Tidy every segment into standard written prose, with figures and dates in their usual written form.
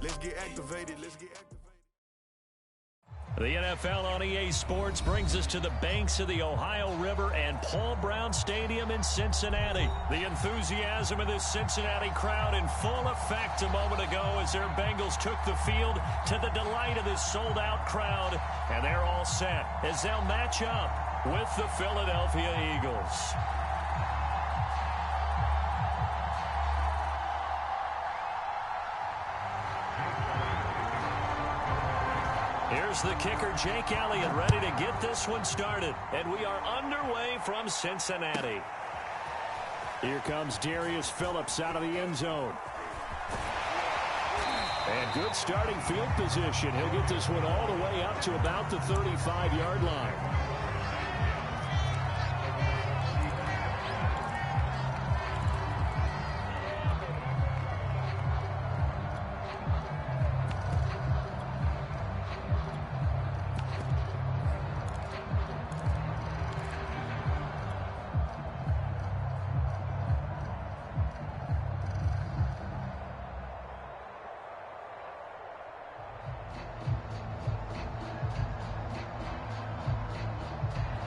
Let's get activated. Let's get activated. The NFL on EA Sports brings us to the banks of the Ohio River and Paul Brown Stadium in Cincinnati. The enthusiasm of this Cincinnati crowd in full effect a moment ago as their Bengals took the field to the delight of this sold-out crowd. And they're all set as they'll match up with the Philadelphia Eagles. Here's the kicker, Jake Elliott, ready to get this one started. And we are underway from Cincinnati. Here comes Darius Phillips out of the end zone. And good starting field position. He'll get this one all the way up to about the 35-yard line.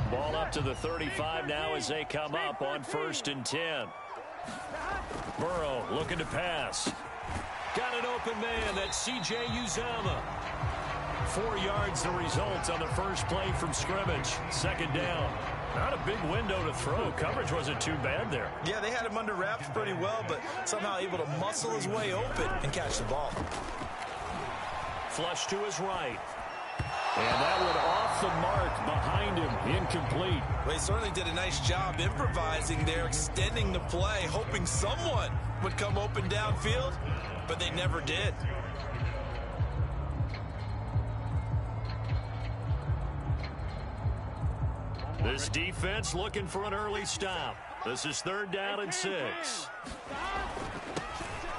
Ball up to the 35 now as they come up on 1st and 10. Burrow looking to pass. Got an open man. That's C.J. Uzomah. 4 yards the result on the first play from scrimmage. 2nd down. Not a big window to throw. Coverage wasn't too bad there. Yeah, they had him under wraps pretty well, but somehow able to muscle his way open and catch the ball. Flush to his right. And that one off the mark behind him. Incomplete. Well, he certainly did a nice job improvising there, extending the play, hoping someone would come open downfield, but they never did. This defense looking for an early stop. This is 3rd down and 6.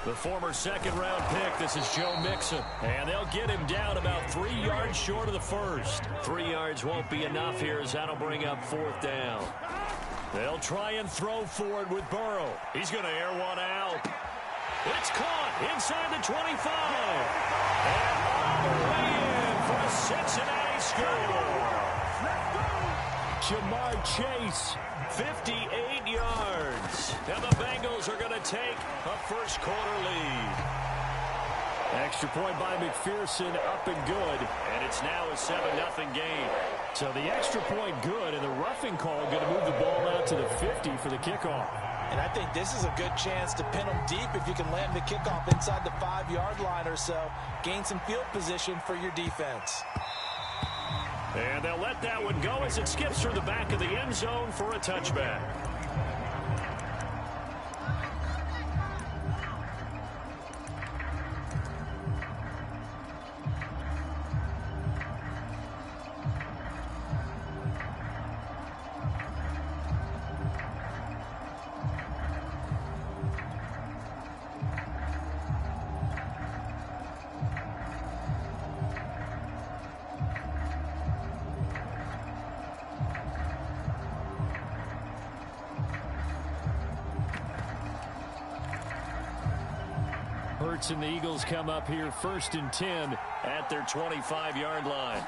The former 2nd-round pick, this is Joe Mixon. And they'll get him down about 3 yards short of the first. 3 yards won't be enough here as that'll bring up 4th down. They'll try and throw for it with Burrow. He's going to air one out. It's caught inside the 25. And all the way in for a Cincinnati score. Jamar Chase, 58 yards. And the Bengals are going to take a first-quarter lead. Extra point by McPherson, up and good. And it's now a 7-0 game. So the extra point good, and the roughing call going to move the ball out to the 50 for the kickoff. And I think this is a good chance to pin them deep if you can land the kickoff inside the 5-yard line or so. Gain some field position for your defense. And they'll let that one go as it skips through the back of the end zone for a touchback. Hurts and the Eagles come up here 1st and 10 at their 25-yard line.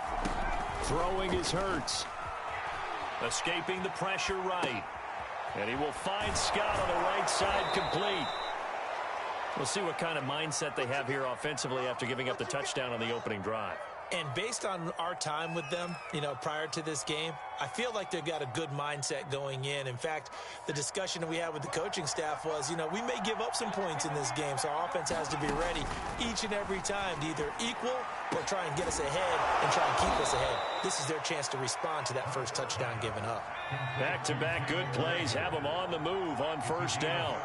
Throwing is Hurts. Escaping the pressure right. And he will find Scott on the right side complete. We'll see what kind of mindset they have here offensively after giving up the touchdown on the opening drive. And based on our time with them, prior to this game, I feel like they've got a good mindset going in. In fact, the discussion that we had with the coaching staff was, we may give up some points in this game, so our offense has to be ready each and every time to either equal or try and get us ahead and try and keep us ahead. This is their chance to respond to that first touchdown given up. Back-to-back good plays have them on the move on 1st down.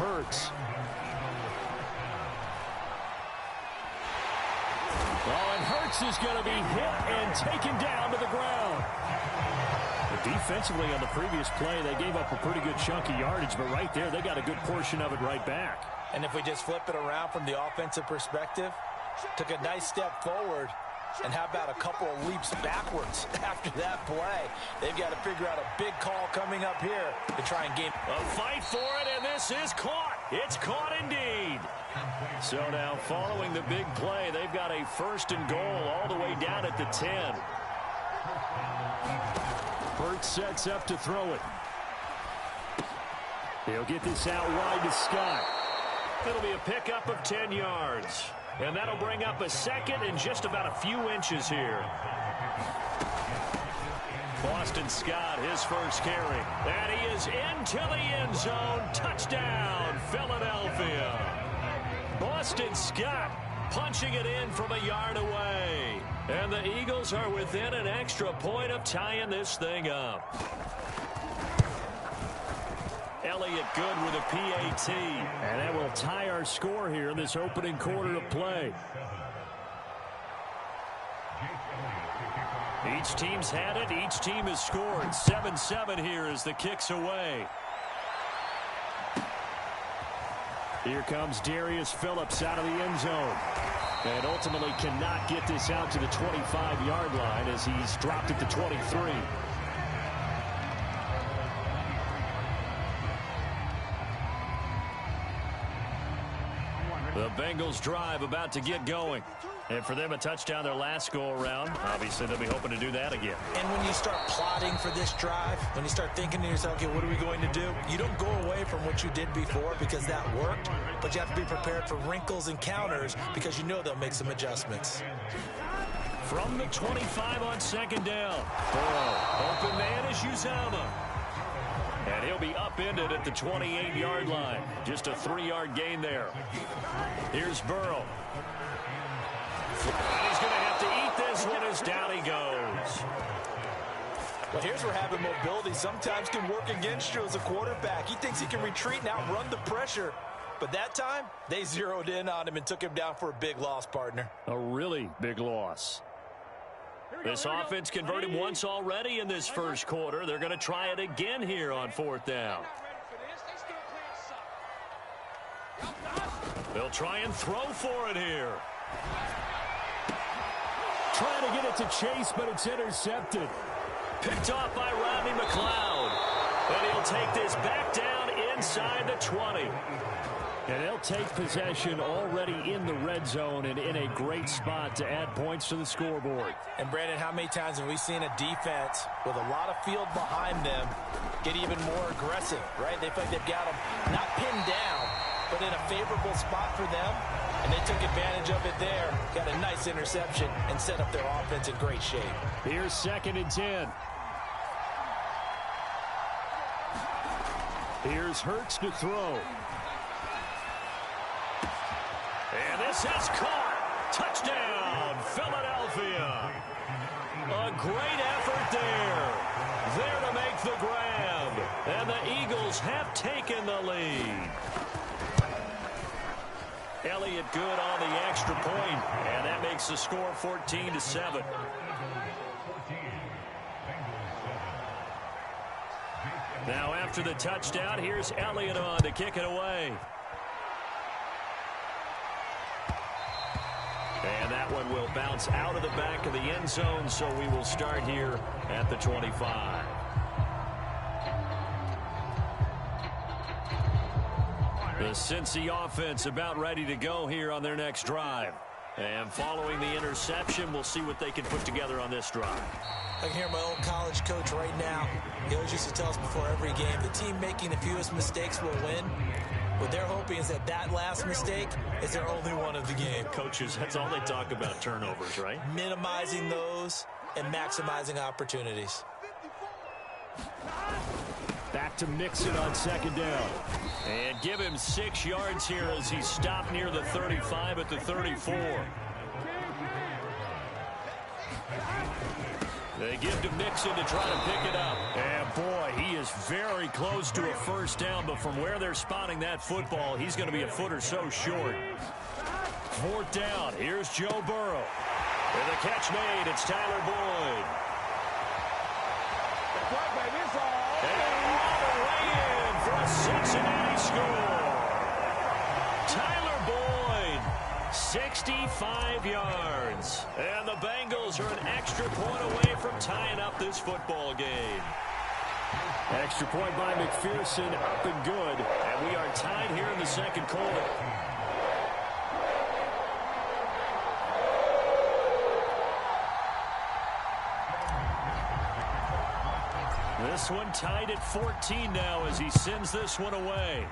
Hurts. Oh, and Hurts is going to be hit and taken down to the ground. But defensively on the previous play, they gave up a pretty good chunk of yardage, but right there, they got a good portion of it right back. And if we just flip it around from the offensive perspective, took a nice step forward, and how about a couple of leaps backwards after that play? They've got to figure out a big call coming up here to try and gain. A fight for it, and this is caught. It's caught indeed. So now following the big play, they've got a 1st and goal all the way down at the 10. Hurts sets up to throw it. He'll get this out wide to Scott. It'll be a pickup of 10 yards. And that'll bring up a 2nd and just about a few inches here. Boston Scott, his first carry. And he is into the end zone. Touchdown, Philadelphia. Boston Scott punching it in from a yard away. And the Eagles are within an extra point of tying this thing up. Elliott good with a PAT. And that will tie our score here in this opening quarter of play. Each team's had it. Each team has scored. 7-7 here as the kick's away. Here comes Darius Phillips out of the end zone. And ultimately cannot get this out to the 25-yard line as he's dropped at the 23. The Bengals drive about to get going. And for them, a touchdown their last go-around. Obviously, they'll be hoping to do that again. And when you start plotting for this drive, when you start thinking to yourself, okay, what are we going to do? You don't go away from what you did before because that worked, but you have to be prepared for wrinkles and counters because you know they'll make some adjustments. From the 25 on 2nd down. Burrow, open man is Uzama. And he'll be upended at the 28-yard line. Just a 3-yard gain there. Here's Burrow. And he's going to have to eat this one as down he goes. Well, here's where having mobility sometimes can work against you as a quarterback. He thinks he can retreat and outrun the pressure. But that time, they zeroed in on him and took him down for a big loss, partner. A really big loss. This offense converted once already in this first quarter. They're going to try it again here on 4th down. They'll try and throw for it here. Trying to get it to Chase, but it's intercepted. Picked off by Rodney McLeod. And he'll take this back down inside the 20. And they'll take possession already in the red zone and in a great spot to add points to the scoreboard. And, Brandon, how many times have we seen a defense with a lot of field behind them get even more aggressive, right? They feel like they've got them not pinned down, but in a favorable spot for them. And they took advantage of it there. Got a nice interception and set up their offense in great shape. Here's 2nd and 10. Here's Hurts to throw. And this is caught. Touchdown, Philadelphia. A great effort there. There to make the grab. And the Eagles have taken the lead. Elliott good on the extra point, and that makes the score 14-7. Now after the touchdown, here's Elliott on to kick it away. And that one will bounce out of the back of the end zone, so we will start here at the 25. The Cincy offense about ready to go here on their next drive. And following the interception, we'll see what they can put together on this drive. I can hear my old college coach right now. He always used to tell us before every game, the team making the fewest mistakes will win. What they're hoping is that last mistake is their only one of the game. Coaches, that's all they talk about, turnovers, right? Minimizing those and maximizing opportunities. Back to Mixon on 2nd down. And give him 6 yards here as he stopped near the 35 at the 34. They give to Mixon to try to pick it up. And boy, he is very close to a first down, but from where they're spotting that football, he's going to be a foot or so short. 4th down, here's Joe Burrow. And the catch made, it's Tyler Boyd. And all the way in for a Cincinnati score. Tyler Boyd, 65 yards. And the Bengals are an extra point away from tying up this football game. Extra point by McPherson, up and good. And we are tied here in the second quarter. This one tied at 14 now as he sends this one away.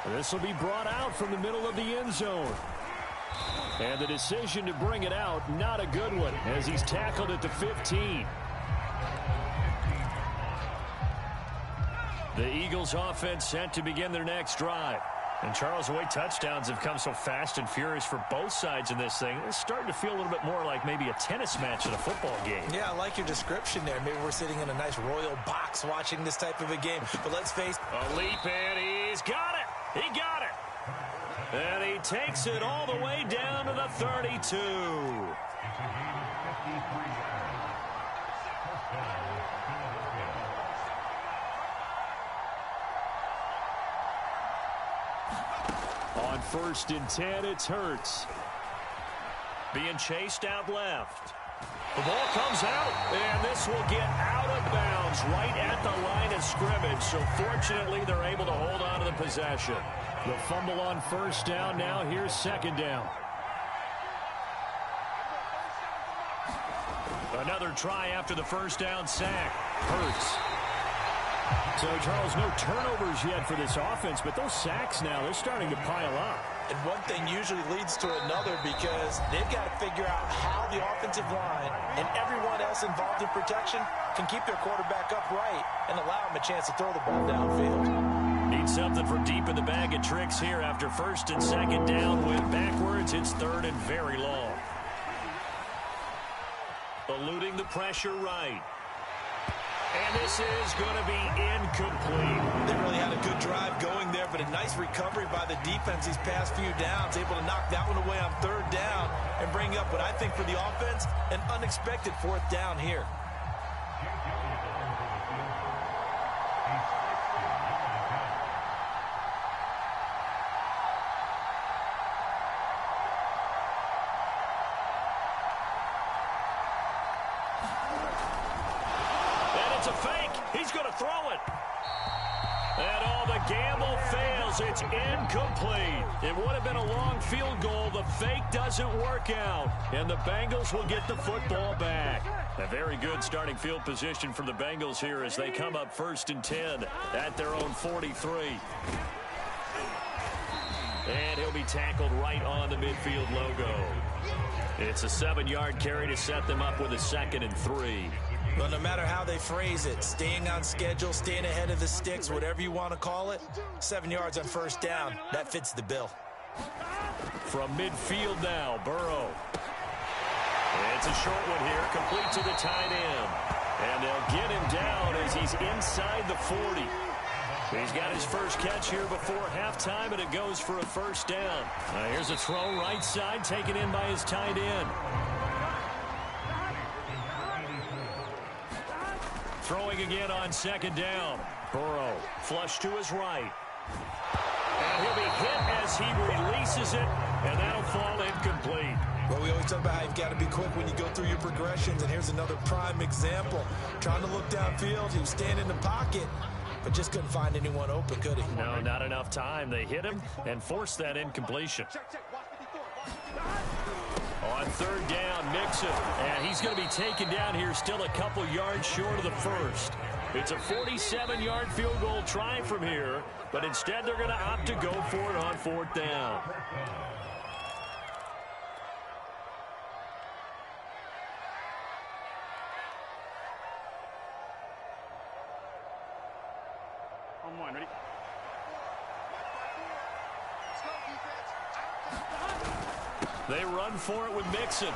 This will be brought out from the middle of the end zone. And the decision to bring it out, not a good one, as he's tackled at the 15. The Eagles offense set to begin their next drive. And Charles, the way touchdowns have come so fast and furious for both sides in this thing, it's starting to feel a little bit more like maybe a tennis match in a football game. Yeah, I like your description there. Maybe we're sitting in a nice royal box watching this type of a game. But let's face it. A leap, and he's got it. He got it. And he takes it all the way down to the 32. On 1st and 10, it's Hurts. Being chased out left. The ball comes out, and this will get out of bounds right at the line of scrimmage. So fortunately, they're able to hold on to the possession. The fumble on 1st down. Now here's 2nd down. Another try after the 1st down sack. Hurts. So, Charles, no turnovers yet for this offense, but those sacks now, they're starting to pile up. And one thing usually leads to another because they've got to figure out how the offensive line and everyone else involved in protection can keep their quarterback upright and allow him a chance to throw the ball downfield. Need something for deep in the bag of tricks here after 1st and 2nd down. Went backwards. It's 3rd and very long. Eluding the pressure right. And this is going to be incomplete. They really had a good drive going there, but a nice recovery by the defense these past few downs. Able to knock that one away on 3rd down and bring up what I think for the offense, an unexpected 4th down here. It's incomplete. It would have been a long field goal. The fake doesn't work out, and the Bengals will get the football back. A very good starting field position for the Bengals here as they come up 1st and 10 at their own 43. And he'll be tackled right on the midfield logo. It's a 7-yard carry to set them up with a 2nd and 3. Well, no matter how they phrase it, staying on schedule, staying ahead of the sticks, whatever you want to call it, 7 yards on 1st down, that fits the bill. From midfield now, Burrow. It's a short one here, complete to the tight end. And they'll get him down as he's inside the 40. He's got his first catch here before halftime, and it goes for a 1st down. Here's a throw right side, taken in by his tight end. Throwing again on 2nd down. Burrow flush to his right. And he'll be hit as he releases it, and that'll fall incomplete. Well, we always talk about how you've got to be quick when you go through your progressions, and here's another prime example. Trying to look downfield, he was standing in the pocket, but just couldn't find anyone open, could he? No, not enough time. They hit him and forced that incompletion. On 3rd down, Mixon, and he's going to be taken down here still a couple yards short of the 1st. It's a 47-yard field goal try from here, but instead they're going to opt to go for it on 4th down. On 1, ready? They run for it with Mixon.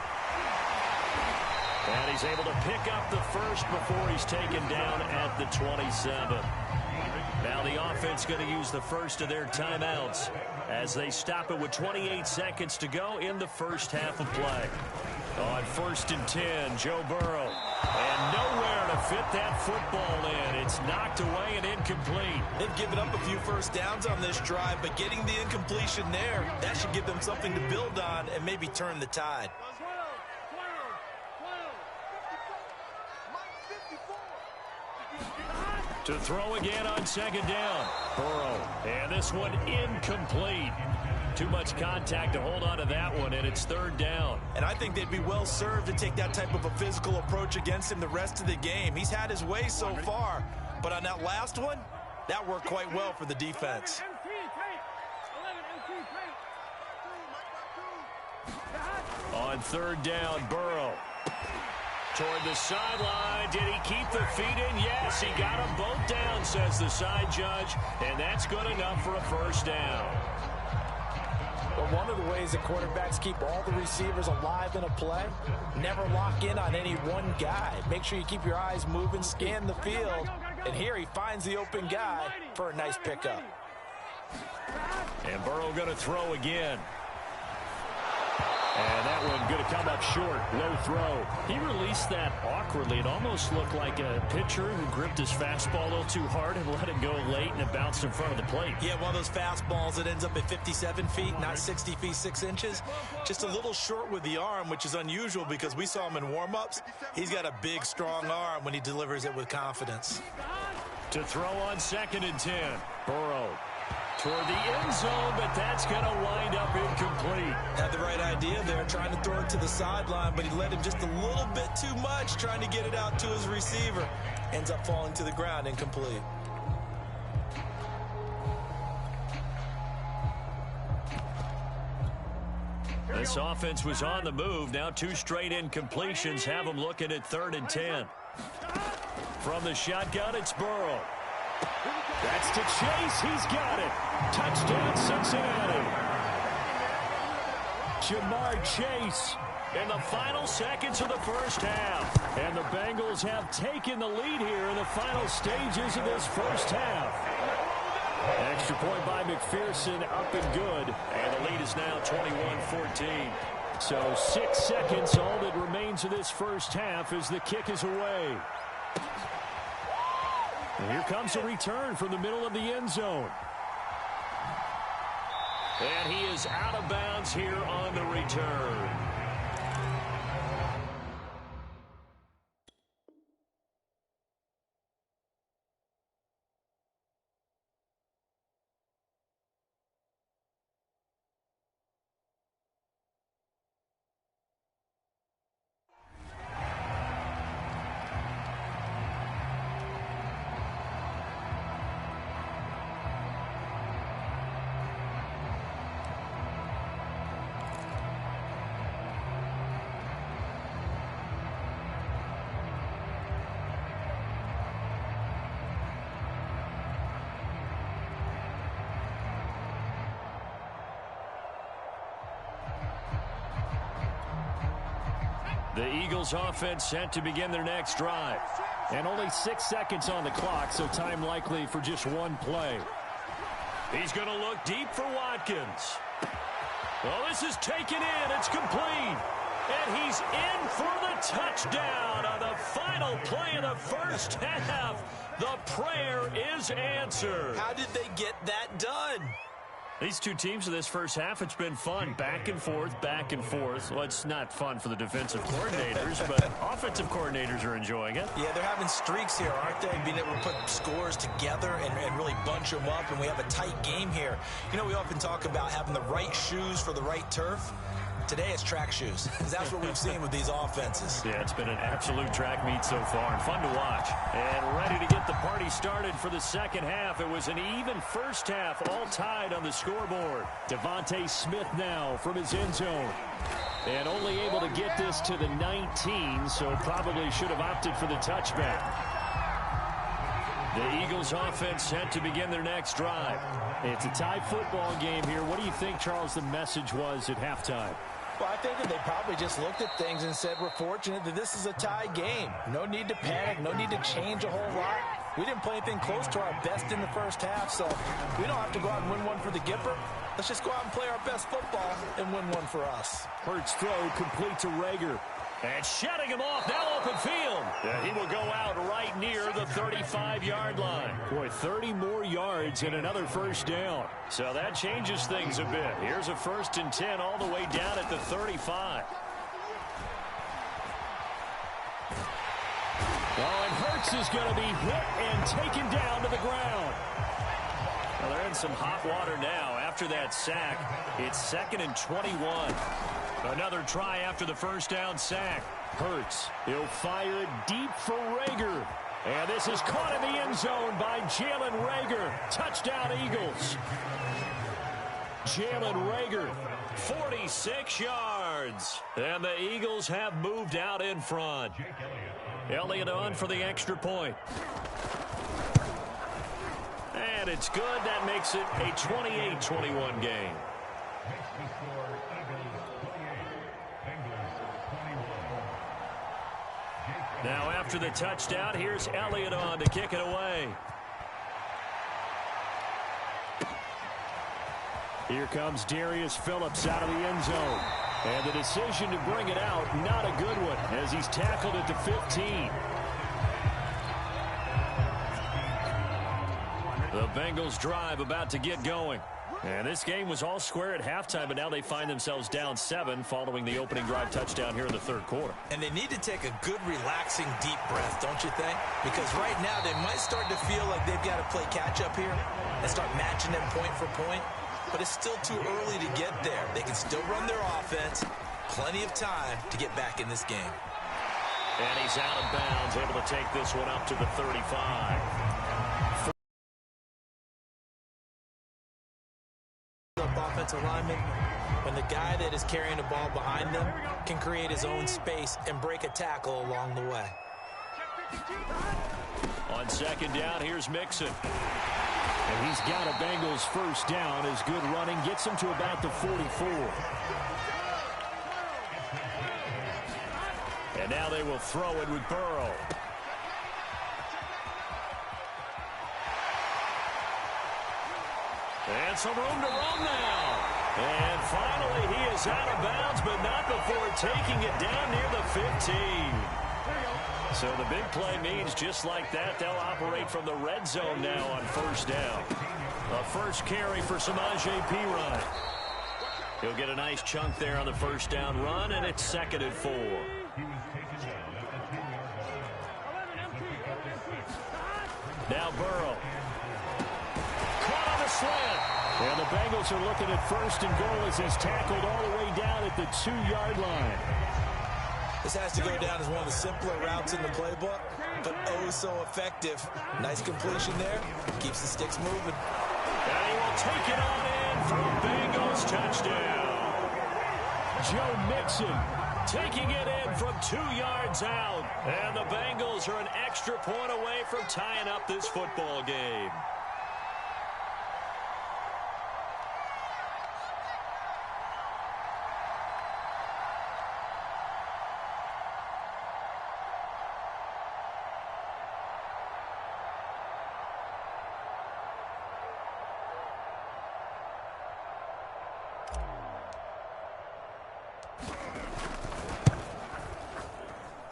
And he's able to pick up the 1st before he's taken down at the 27. Now the offense going to use the first of their timeouts as they stop it with 28 seconds to go in the first half of play. On 1st and 10, Joe Burrow. And nowhere to fit that football in. It's knocked away and incomplete. They've given up a few first downs on this drive, but getting the incompletion there, that should give them something to build on and maybe turn the tide. To throw again on second down. Burrow. And this one incomplete. Too much contact to hold on to that one, and it's third down. And I think they'd be well served to take that type of a physical approach against him the rest of the game. He's had his way so far, but on that last one, that worked quite well for the defense. On third down, Burrow. Toward the sideline. Did he keep the feet in? Yes, he got them both down, says the side judge, and that's good enough for a first down. But one of the ways that quarterbacks keep all the receivers alive in a play, never lock in on any one guy. Make sure you keep your eyes moving, scan the field, and here he finds the open guy for a nice pickup. And Burrow going to throw again. And that one going to come up short. Low throw. He released that awkwardly. It almost looked like a pitcher who gripped his fastball a little too hard and let it go late, and it bounced in front of the plate. Yeah, one of those fastballs that ends up at 57 feet, not 60 feet, 6 inches. Just a little short with the arm, which is unusual because we saw him in warm-ups. He's got a big, strong arm when he delivers it with confidence. To throw on 2nd and 10. Burrow. Toward the end zone, but that's going to wind up incomplete. Had the right idea there, trying to throw it to the sideline, but he led him just a little bit too much, trying to get it out to his receiver. Ends up falling to the ground, incomplete. This offense was on the move. Now 2 straight incompletions have them looking at 3rd and 10. From the shotgun, it's Burrow. That's to Chase. He's got it. Touchdown, Cincinnati. Jamar Chase in the final seconds of the first half. And the Bengals have taken the lead here in the final stages of this first half. Extra point by McPherson, up and good. And the lead is now 21-14. So 6 seconds, all that remains of this first half as the kick is away. And here comes a return from the middle of the end zone. And he is out of bounds here on the return. The Eagles offense set to begin their next drive. And only 6 seconds on the clock, so time likely for just one play. He's going to look deep for Watkins. Well, this is taken in. It's complete. And he's in for the touchdown on the final play of the first half. The prayer is answered. How did they get that done? These two teams in this first half, it's been fun. Back and forth, back and forth. Well, it's not fun for the defensive coordinators, but offensive coordinators are enjoying it. Yeah, they're having streaks here, aren't they? Being able to put scores together and really bunch them up, and we have a tight game here. You know, we often talk about having the right shoes for the right turf. Today it's track shoes. That's what we've seen with these offenses. Yeah, it's been an absolute track meet so far and fun to watch. And ready to get the party started for the second half. It was an even first half, all tied on the scoreboard. Devontae Smith now from his end zone. And only able to get this to the 19, so probably should have opted for the touchback. The Eagles offense set to begin their next drive. It's a tie football game here. What do you think, Charles, the message was at halftime? Well, I think that they probably just looked at things and said, we're fortunate that this is a tie game. No need to panic. No need to change a whole lot. We didn't play anything close to our best in the first half, so we don't have to go out and win one for the Gipper. Let's just go out and play our best football and win one for us. Hurts throw complete to Rager. And shutting him off, now open field. And he will go out right near the 35-yard line. Boy, 30 more yards and another first down. So that changes things a bit. Here's a 1st and 10 all the way down at the 35. Oh, and Hurts Brooks is going to be hit and taken down to the ground. Well, they're in some hot water now. After that sack, it's 2nd and 21. Another try after the first down sack. Hurts. He'll fire it deep for Rager. And this is caught in the end zone by Jalen Rager. Touchdown, Eagles. Jalen Rager, 46 yards. And the Eagles have moved out in front. Elliott on for the extra point. And it's good. That makes it a 28-21 game. Now after the touchdown, here's Elliott on to kick it away. Here comes Darius Phillips out of the end zone. And the decision to bring it out, not a good one, as he's tackled at the 15. The Bengals drive about to get going. And this game was all square at halftime, but now they find themselves down 7 following the opening drive touchdown here in the third quarter. And they need to take a good, relaxing, deep breath, don't you think? Because right now they might start to feel like they've got to play catch-up here and start matching them point for point. But it's still too early to get there. They can still run their offense. Plenty of time to get back in this game. And he's out of bounds, able to take this one up to the 35. Offensive lineman, when the guy that is carrying the ball behind them can create his own space and break a tackle along the way. On second down, here's Mixon. And he's got a Bengals first down as good running gets him to about the 44. And now they will throw it with Burrow. And some room to run now. And finally he is out of bounds, but not before taking it down near the 15. So the big play means just like that, they'll operate from the red zone now on first down. A first carry for Samaje Perine. He'll get a nice chunk there on the first down run, and it's 2nd and 4. Now Burrow. Caught on the slant. And the Bengals are looking at 1st and goal as he's tackled all the way down at the 2-yard line. This has to go down as one of the simpler routes in the playbook, but oh so effective. Nice completion there. Keeps the sticks moving. And he will take it on in for a Bengals touchdown. Joe Mixon taking it in from 2 yards out. And the Bengals are an extra point away from tying up this football game.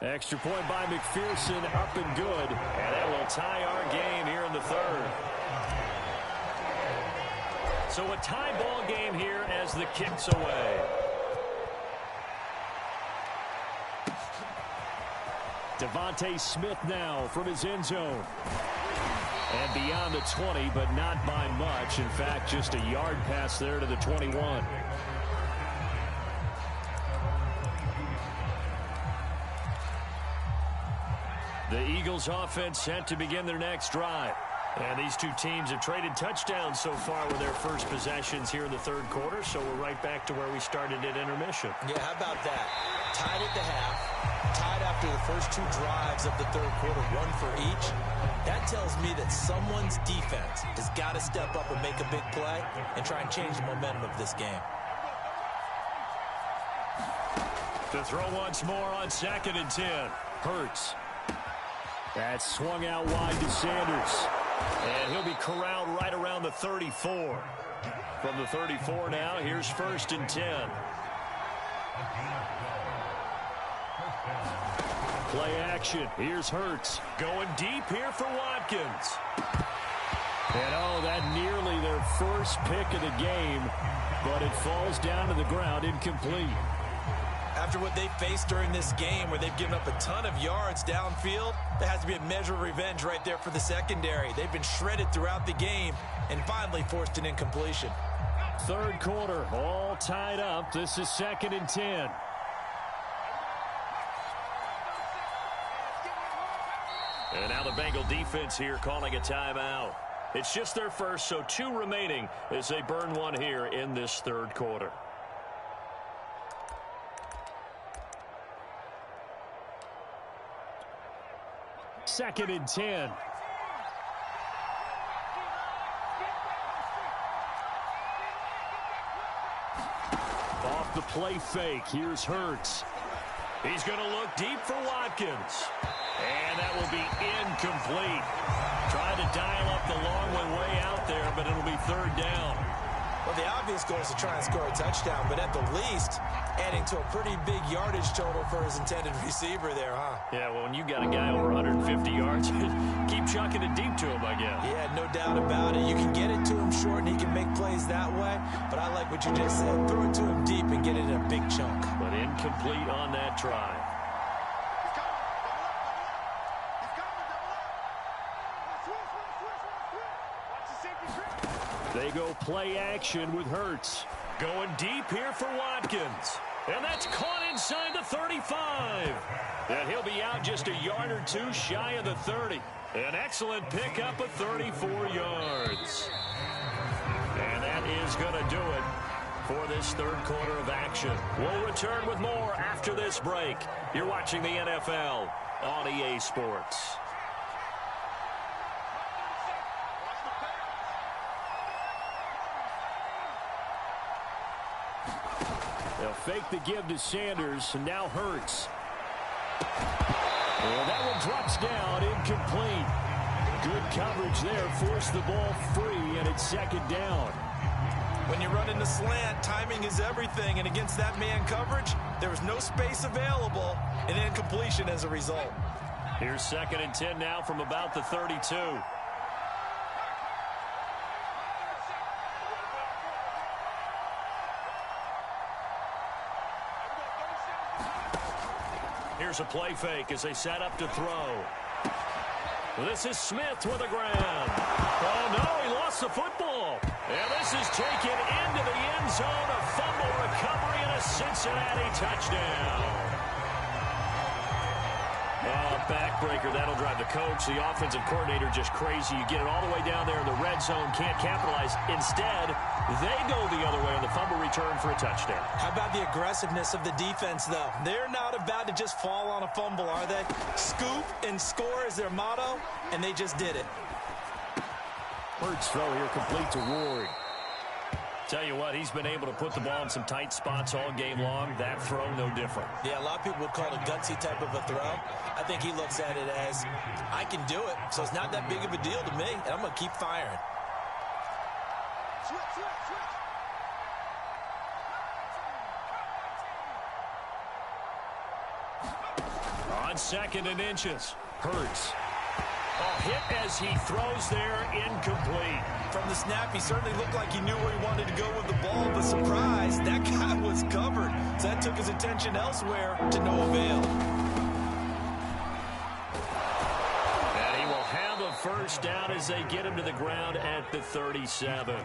Extra point by McPherson, up and good. And that will tie our game here in the third. So a tie ball game here as the kick's away. Devontae Smith now from his end zone. And beyond the 20, but not by much. In fact, just a yard pass there to the 21. The Eagles offense set to begin their next drive. And these two teams have traded touchdowns so far with their first possessions here in the third quarter, so we're right back to where we started at intermission. Yeah, how about that? Tied at the half, tied after the first 2 drives of the third quarter, 1 for each. That tells me that someone's defense has got to step up and make a big play and try and change the momentum of this game. To throw once more on 2nd and 10. Hurts. That's swung out wide to Sanders. And he'll be corralled right around the 34. From the 34 now, here's 1st and 10. Play action. Here's Hurts. Going deep here for Watkins. And oh, that nearly their first pick of the game, but it falls down to the ground incomplete. After what they faced during this game where they've given up a ton of yards downfield, there has to be a measure of revenge right there for the secondary. They've been shredded throughout the game and finally forced an incompletion. Third quarter, all tied up. This is 2nd and 10. And now the Bengal defense here calling a timeout. It's just their first, so 2 remaining as they burn one here in this third quarter. Second and 10. Off the play fake, here's Hurts. He's going to look deep for Watkins. And that will be incomplete. Trying to dial up the long one way out there, but it'll be third down. Well, the obvious goal is to try and score a touchdown, but at the least, adding to a pretty big yardage total for his intended receiver there, huh? Yeah, well, when you got a guy over 150 yards, keep chucking it deep to him, I guess. Yeah, no doubt about it. You can get it to him short, and he can make plays that way, but I like what you just said. Throw it to him deep and get it in a big chunk. But incomplete on that try. They go play action with Hurts. Going deep here for Watkins. And that's caught inside the 35. And he'll be out just a yard or 2 shy of the 30. An excellent pickup of 34 yards. And that is going to do it for this third quarter of action. We'll return with more after this break. You're watching the NFL on EA Sports. They'll fake the give to Sanders, and now Hurts. And that one drops down, incomplete. Good coverage there, forced the ball free, and it's second down. When you run in the slant, timing is everything, and against that man coverage, there was no space available, and incompletion as a result. Here's 2nd and 10 now from about the 32. Here's a play fake as they set up to throw. This is Smith with the ground. Oh, no, he lost the football. And this is taken into the end zone. A fumble recovery and a Cincinnati touchdown. Backbreaker, that'll drive the coach, the offensive coordinator, just crazy. You get it all the way down there in the red zone, can't capitalize. Instead, they go the other way on the fumble return for a touchdown. How about the aggressiveness of the defense, though? They're not about to just fall on a fumble, are they? Scoop and score is their motto, and they just did it. Hurts throw here complete to Ward. Tell you what, he's been able to put the ball in some tight spots all game long. That throw, no different. Yeah, a lot of people would call it a gutsy type of a throw. I think he looks at it as, I can do it, so it's not that big of a deal to me, and I'm going to keep firing. On 2nd and inches, Hurts. Hit as he throws there, incomplete. From the snap, he certainly looked like he knew where he wanted to go with the ball, but surprise, that guy was covered. So that took his attention elsewhere to no avail. And he will have a first down as they get him to the ground at the 37.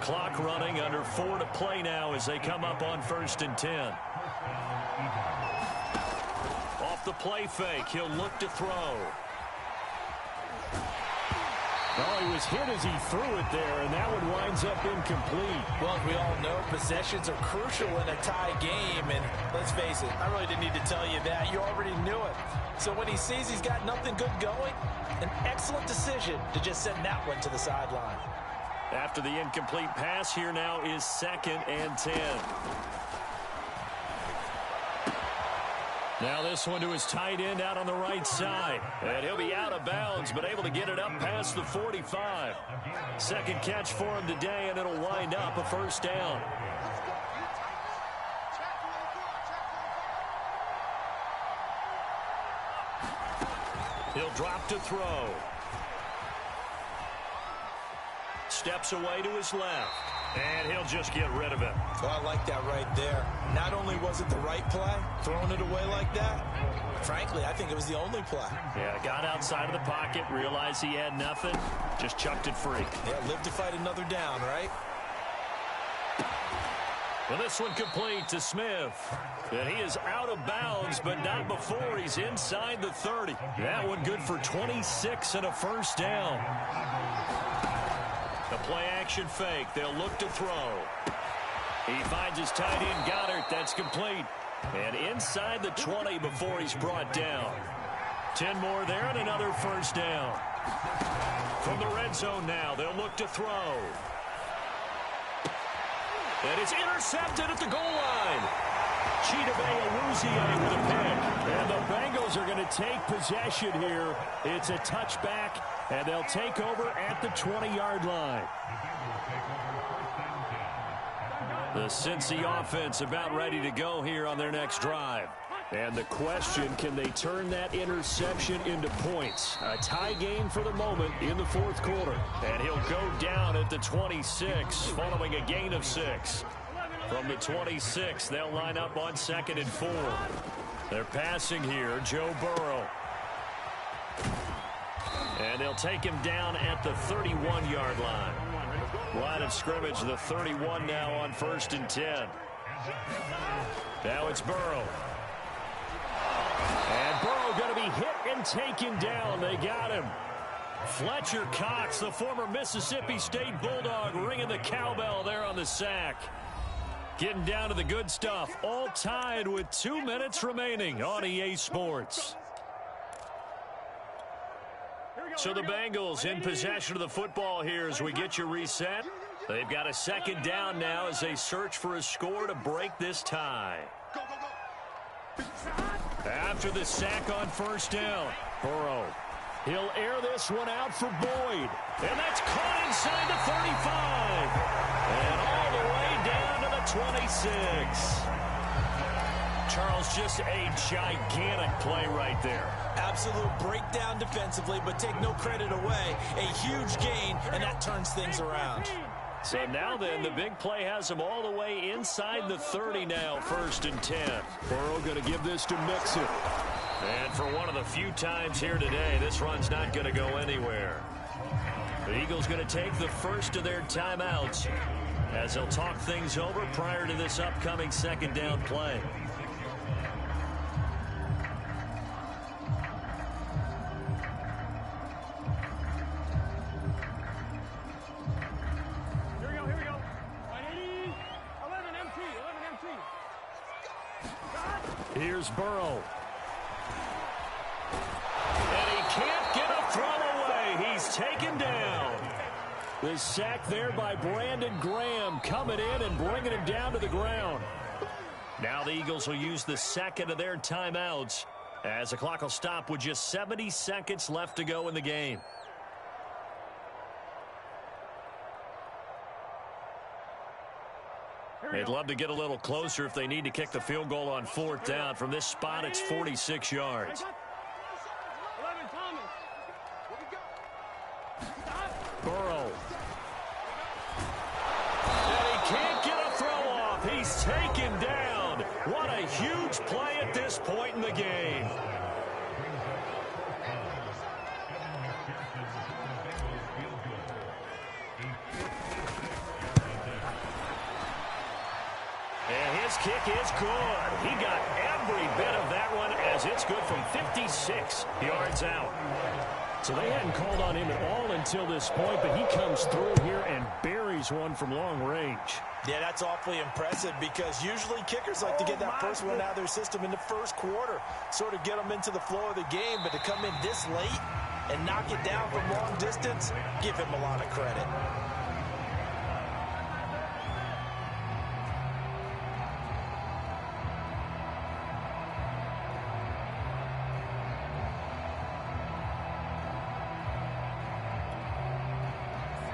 Clock running, under 4 to play now as they come up on 1st and 10. Off the play fake, he'll look to throw. Oh, he was hit as he threw it there, and that one winds up incomplete. Well, as we all know, possessions are crucial in a tie game, and let's face it, I really didn't need to tell you that. You already knew it. So when he sees he's got nothing good going, an excellent decision to just send that one to the sideline. After the incomplete pass, here now is 2nd and 10. Now this one to his tight end out on the right side. And he'll be out of bounds, but able to get it up past the 45. Second catch for him today, and it'll wind up a first down. He'll drop to throw. Steps away to his left. And he'll just get rid of it. So I like that right there. Not only was it the right play, throwing it away like that, frankly, I think it was the only play. Yeah, got outside of the pocket, realized he had nothing, just chucked it free. Yeah, live to fight another down, right? Well, this one complete to Smith. And he is out of bounds, but not before he's inside the 30. That one good for 26 and a first down. The play-action fake. They'll look to throw. He finds his tight end, Goddard. That's complete. And inside the 20 before he's brought down. 10 more there and another first down. From the red zone now, they'll look to throw. And it's intercepted at the goal line. Chidobe Awuzie with a pick. And the Bengals are going to take possession here. It's a touchback, and they'll take over at the 20-yard line. The Cincy offense about ready to go here on their next drive. And the question, can they turn that interception into points? A tie game for the moment in the fourth quarter. And he'll go down at the 26 following a gain of 6. From the 26, they'll line up on 2nd and 4. They're passing here, Joe Burrow. And they'll take him down at the 31-yard line. Line of scrimmage, the 31 now on 1st and 10. Now it's Burrow. And Burrow going to be hit and taken down. They got him. Fletcher Cox, the former Mississippi State Bulldog, ringing the cowbell there on the sack. Getting down to the good stuff. All tied with 2 minutes remaining on EA Sports. So the Bengals in possession of the football here as we get you reset. They've got a 2nd down now as they search for a score to break this tie. After the sack on 1st down, Burrow. He'll air this one out for Boyd. And that's caught inside the 35. And all the way down to the 26. Charles, just a gigantic play right there. Absolute breakdown defensively, but take no credit away. A huge gain, and that turns things around. So now then, the big play has him all the way inside the 30 now, 1st and 10. Burrow going to give this to Mixon. And for one of the few times here today, this run's not going to go anywhere. The Eagles going to take the first of their timeouts as they'll talk things over prior to this upcoming 2nd down play. Here's Burrow. And he can't get a throw away. He's taken down. The sack there by Brandon Graham coming in and bringing him down to the ground. Now the Eagles will use the 2nd of their timeouts as the clock will stop with just 70 seconds left to go in the game. They'd love to get a little closer if they need to kick the field goal on 4th down. From this spot, it's 46 yards. Burrow. And he can't get a throw off. He's taken down. What a huge play at this point in the game. And his kick is good. He got every bit of that one as it's good from 56 yards out. So they hadn't called on him at all until this point, but he comes through here and buries one from long range. Yeah, that's awfully impressive because usually kickers like to get that first one out of their system in the first quarter, sort of get them into the flow of the game, but to come in this late and knock it down from long distance, give him a lot of credit.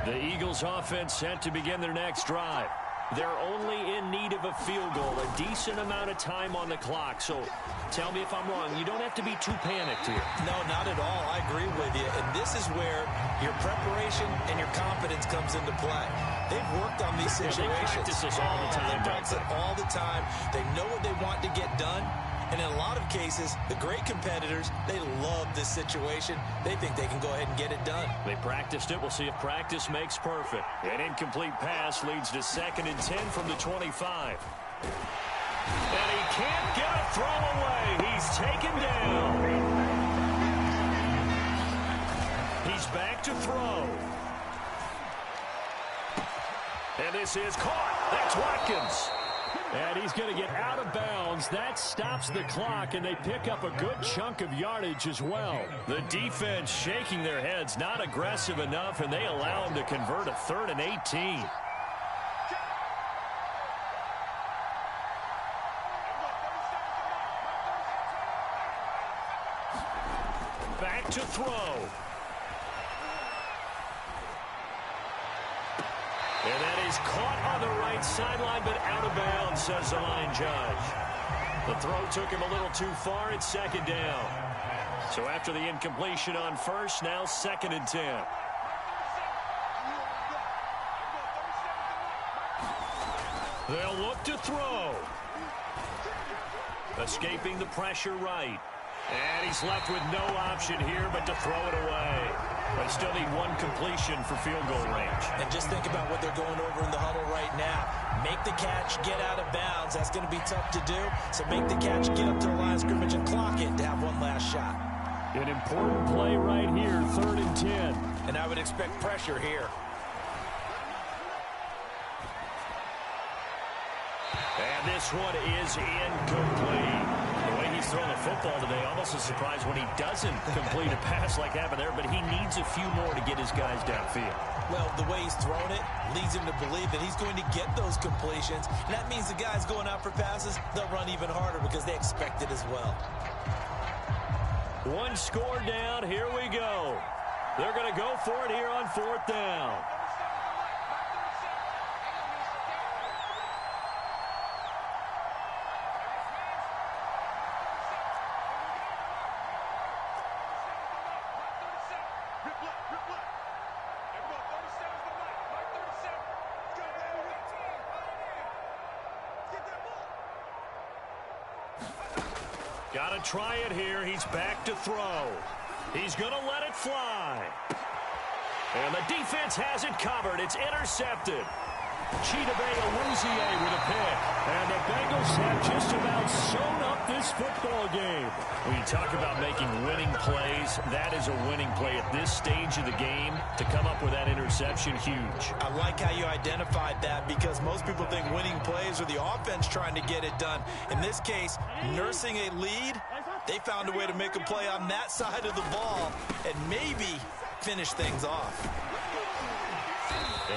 The Eagles offense set to begin their next drive. They're only in need of a field goal, a decent amount of time on the clock. So Tell me if I'm wrong. You don't have to be too panicked here. No, not at all. I agree with you. And this is where your preparation and your confidence comes into play. They've worked on these situations. They practice this all the time. They practice it all the time. They know what they want to get done. And in a lot of cases, the great competitors, they love this situation. They think they can go ahead and get it done. They practiced it. We'll see if practice makes perfect. An incomplete pass leads to 2nd and 10 from the 25. And he can't get a throw away. He's taken down. He's back to throw. And this is caught. That's Watkins. And he's going to get out of bounds. That stops the clock, and they pick up a good chunk of yardage as well. The defense shaking their heads, not aggressive enough, and they allow him to convert a 3rd and 18. Back to throw. And that is caught on the right sideline, but out of bounds, says the line judge. The throw took him a little too far. It's 2nd down. So after the incompletion on 1st, now 2nd and 10. They'll look to throw. Escaping the pressure right. And he's left with no option here but to throw it away. They still need 1 completion for field goal range. And just think about what they're going over in the huddle right now. Make the catch, get out of bounds. That's going to be tough to do. So make the catch, get up to the line of scrimmage, and clock it to have 1 last shot. An important play right here, 3rd and 10. And I would expect pressure here. And this one is incomplete. The way he's thrown the football today, almost a surprise when he doesn't complete a pass like happened there, but he needs a few more to get his guys downfield. Well, the way he's thrown it leads him to believe that he's going to get those completions. And that means the guys going out for passes, they'll run even harder because they expect it as well. 1 score down. Here we go. They're going to go for it here on 4th down. Got to try it here. He's back to throw. He's going to let it fly. And the defense has it covered. It's intercepted. Chidobe Awuzie with a pick. And the Bengals have just about sewn up this football game. When you talk about making winning plays, that is a winning play at this stage of the game. To come up with that interception, huge. I like how you identified that because most people think winning plays are the offense trying to get it done. In this case, nursing a lead, they found a way to make a play on that side of the ball and maybe finish things off.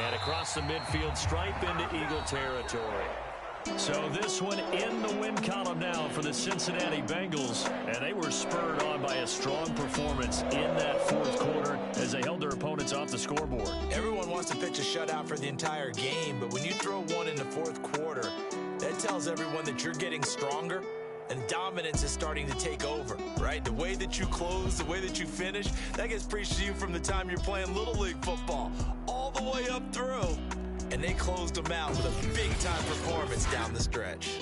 And across the midfield stripe into Eagle territory. So this one in the win column now for the Cincinnati Bengals. And they were spurred on by a strong performance in that 4th quarter as they held their opponents off the scoreboard. Everyone wants to pitch a shutout for the entire game, but when you throw one in the 4th quarter, that tells everyone that you're getting stronger and dominance is starting to take over, right? The way that you close, the way that you finish, that gets preached to you from the time you're playing Little League football all the way up through. And they closed them out with a big-time performance down the stretch.